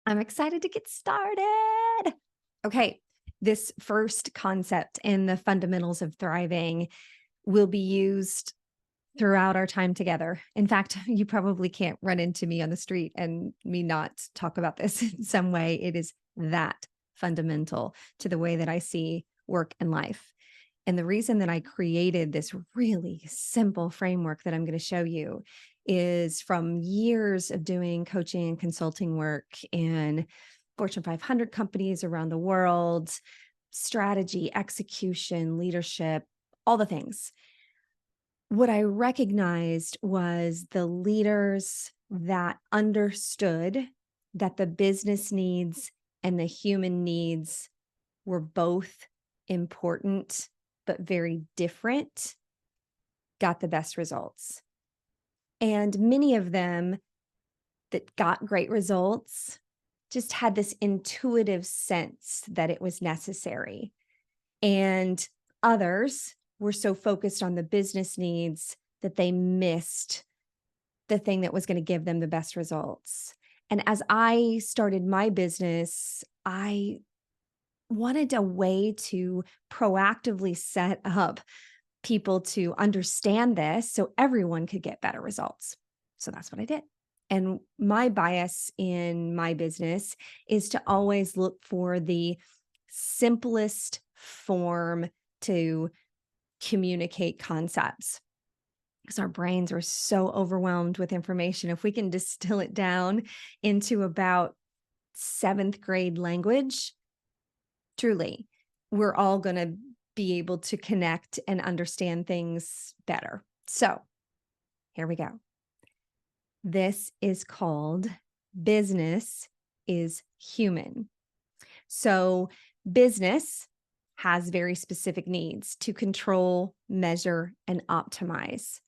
I'm excited to get started. Okay, this first concept in the fundamentals of thriving will be used throughout our time together. In fact, you probably can't run into me on the street and me not talk about this in some way. It is that fundamental to the way that I see work and life. And the reason that I created this really simple framework that I'm going to show you is from years of doing coaching and consulting work in Fortune 500 companies around the world, strategy, execution, leadership, all the things. What I recognized was the leaders that understood that the business needs and the human needs were both important, but very different, got the best results. And many of them that got great results just had this intuitive sense that it was necessary. And others were so focused on the business needs that they missed the thing that was going to give them the best results. And as I started my business, I wanted a way to proactively set up people to understand this so everyone could get better results. So that's what I did. And my bias in my business is to always look for the simplest form to communicate concepts because our brains are so overwhelmed with information. If we can distill it down into about seventh grade language, truly, we're all going to be able to connect and understand things better. So here we go. This is called business is human. So business has very specific needs to control, measure, and optimize.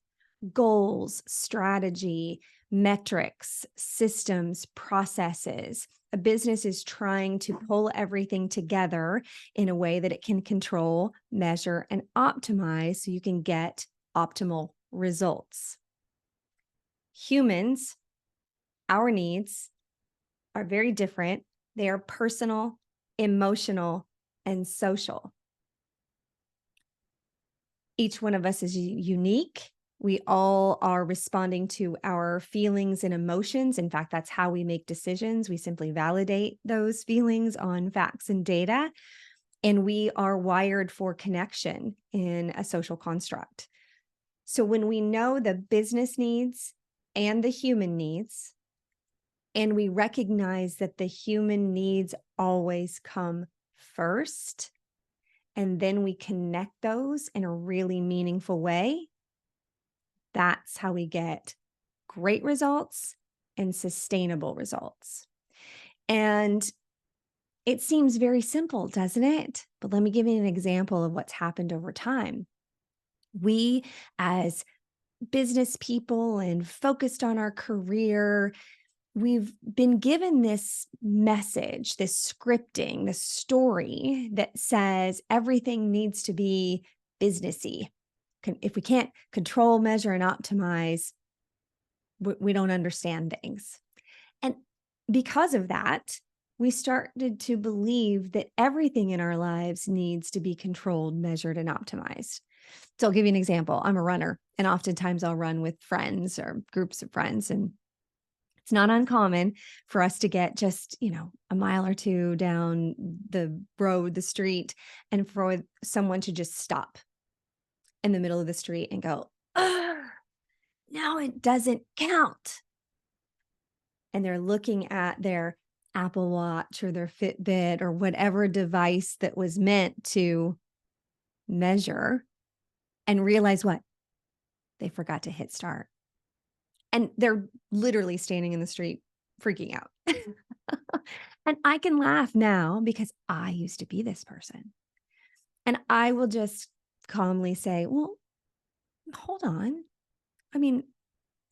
Goals, strategy, metrics, systems, processes. A business is trying to pull everything together in a way that it can control, measure, and optimize so you can get optimal results. Humans, our needs are very different. They are personal, emotional, and social. Each one of us is unique. We all are responding to our feelings and emotions. In fact, that's how we make decisions. We simply validate those feelings on facts and data. And we are wired for connection in a social construct. So when we know the business needs and the human needs, and we recognize that the human needs always come first, and then we connect those in a really meaningful way, that's how we get great results and sustainable results. And it seems very simple, doesn't it? But let me give you an example of what's happened over time. We, as business people and focused on our career, we've been given this message, this scripting, this story that says everything needs to be businessy. If we can't control, measure, and optimize, we don't understand things. And because of that, we started to believe that everything in our lives needs to be controlled, measured, and optimized. So I'll give you an example. I'm a runner, and oftentimes I'll run with friends or groups of friends. And it's not uncommon for us to get just, a mile or two down the road, the street, and for someone to just stop in the middle of the street and go, now it doesn't count. And they're looking at their Apple Watch or their Fitbit or whatever device that was meant to measure and realize what? They forgot to hit start. And they're literally standing in the street freaking out. And I can laugh now because I used to be this person. And I will just calmly say, well, hold on. I mean,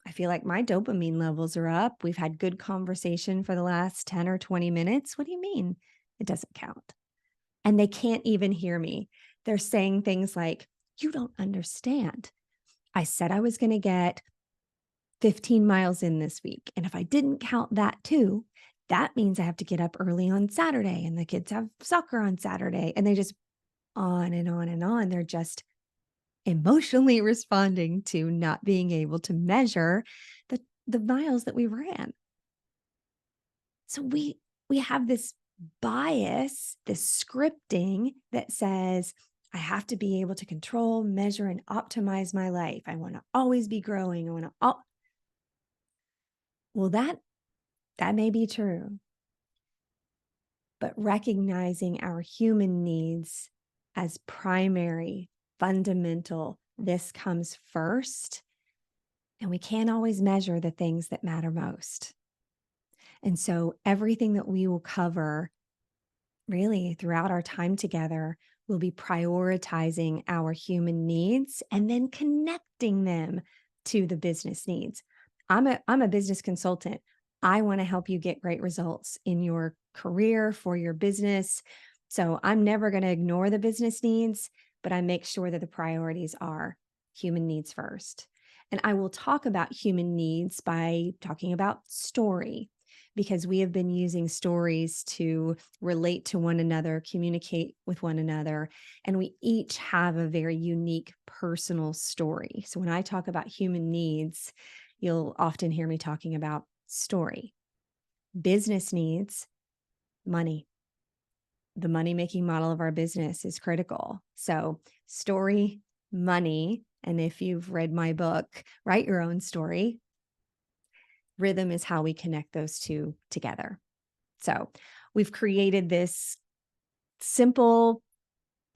I feel like my dopamine levels are up. We've had good conversation for the last 10 or 20 minutes. What do you mean it doesn't count? And they can't even hear me. They're saying things like, you don't understand. I said I was going to get 15 miles in this week. And if I didn't count that too, That means I have to get up early on Saturday and the kids have soccer on Saturday. And they just on and on and on. They're just emotionally responding to not being able to measure the miles that we ran. So we have this bias, this scripting that says, I have to be able to control, measure, and optimize my life. I want to always be growing. I want to, well, that may be true, but recognizing our human needs as primary, fundamental, this comes first. And we can't always measure the things that matter most. And so everything that we will cover really throughout our time together will be prioritizing our human needs and then connecting them to the business needs. I'm a business consultant. I want to help you get great results in your career for your business. So I'm never going to ignore the business needs, but I make sure that the priorities are human needs first. And I will talk about human needs by talking about story, because we have been using stories to relate to one another, communicate with one another, and we each have a very unique personal story. So when I talk about human needs, you'll often hear me talking about story. Business needs, money. The money-making model of our business is critical. So story, money, and if you've read my book, Write Your Own Story, rhythm is how we connect those two together. So we've created this simple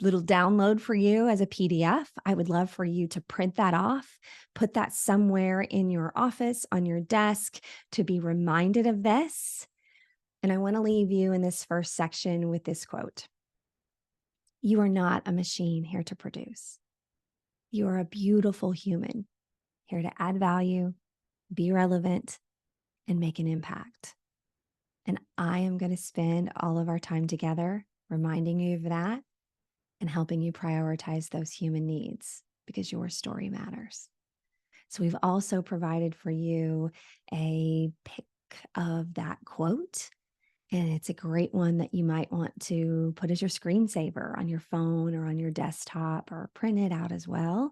little download for you as a PDF. I would love for you to print that off, put that somewhere in your office, on your desk, to be reminded of this. And I want to leave you in this first section with this quote. You are not a machine here to produce. You are a beautiful human here to add value, be relevant, and make an impact. And I am going to spend all of our time together reminding you of that and helping you prioritize those human needs, because your story matters. So we've also provided for you a pic of that quote. And it's a great one that you might want to put as your screensaver on your phone or on your desktop, or print it out as well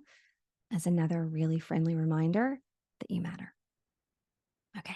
as another really friendly reminder that you matter. Okay.